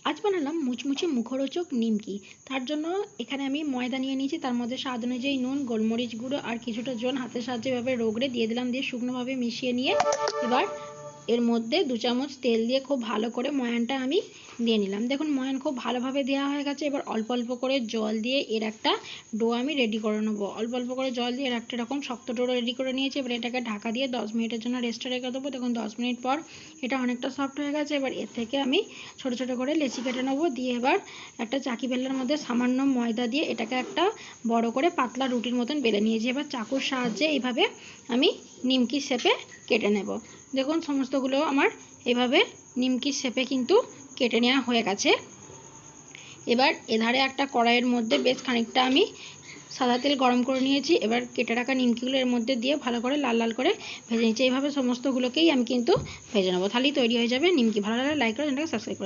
আজ বানালাম মুচমুচে মুখরোচক নিমকি। তার জন্য এখানে আমি ময়দা নিয়ে নিয়েছি, তার মধ্যে স্বাদ অনুযায়ী নুন, গোলমরিচ গুঁড়ো আর কিছুটা জল হাতের সাহায্যে এভাবে রগড়ে দিয়ে দিলাম, দিয়ে শুকনোভাবে মিশিয়ে নিয়ে এবার এর মধ্যে 2 চামচ তেল দিয়ে খুব ভালো করে ময়ানটা আমি দিয়ে নিলাম। দেখুন ময়ান খুব ভালোভাবে দেওয়া হয়ে গেছে। এবার অল্প অল্প করে জল দিয়ে এর একটা ডো আমি রেডি করে নেব। অল্প অল্প করে জল দিয়ে এর একটা এরকম শক্ত ডো রেডি করে নিয়েছি। এবার এটাকে ঢাকা দিয়ে 10 মিনিটের জন্য রেস্টে রেখে দেবো। দেখুন 10 মিনিট পর এটা অনেকটা সফট হয়ে গেছে। এবার এর থেকে আমি ছোটো ছোটো করে লেচি কেটে নেবো। দিয়ে এবার একটা চাকি বেলনার মধ্যে সামান্য ময়দা দিয়ে এটাকে একটা বড় করে পাতলা রুটির মতন বেলে নিয়েছি। এবার চাকুর সাহায্যে এইভাবে আমি নিমকি শেপে কেটে নেব। দেখুন সমস্তগুলো আমার এভাবে নিমকি শেপে কিন্তু কেটে নেওয়া হয়ে গেছে। এবার এধারে একটা কড়াইয়ের মধ্যে বেশ খানিকটা আমি সাদা তেল গরম করে নিয়েছি। এবার কেটে রাখা নিমকিগুলো এর মধ্যে দিয়ে ভালো করে লাল লাল করে ভেজে নিচ্ছি। এইভাবে সমস্তগুলোকেই আমি কিন্তু ভেজে নেবো। তাহলেই তৈরি হয়ে যাবে নিমকি। ভালো লাগলে লাইক করে চ্যানেলটাকে সাবস্ক্রাইব করে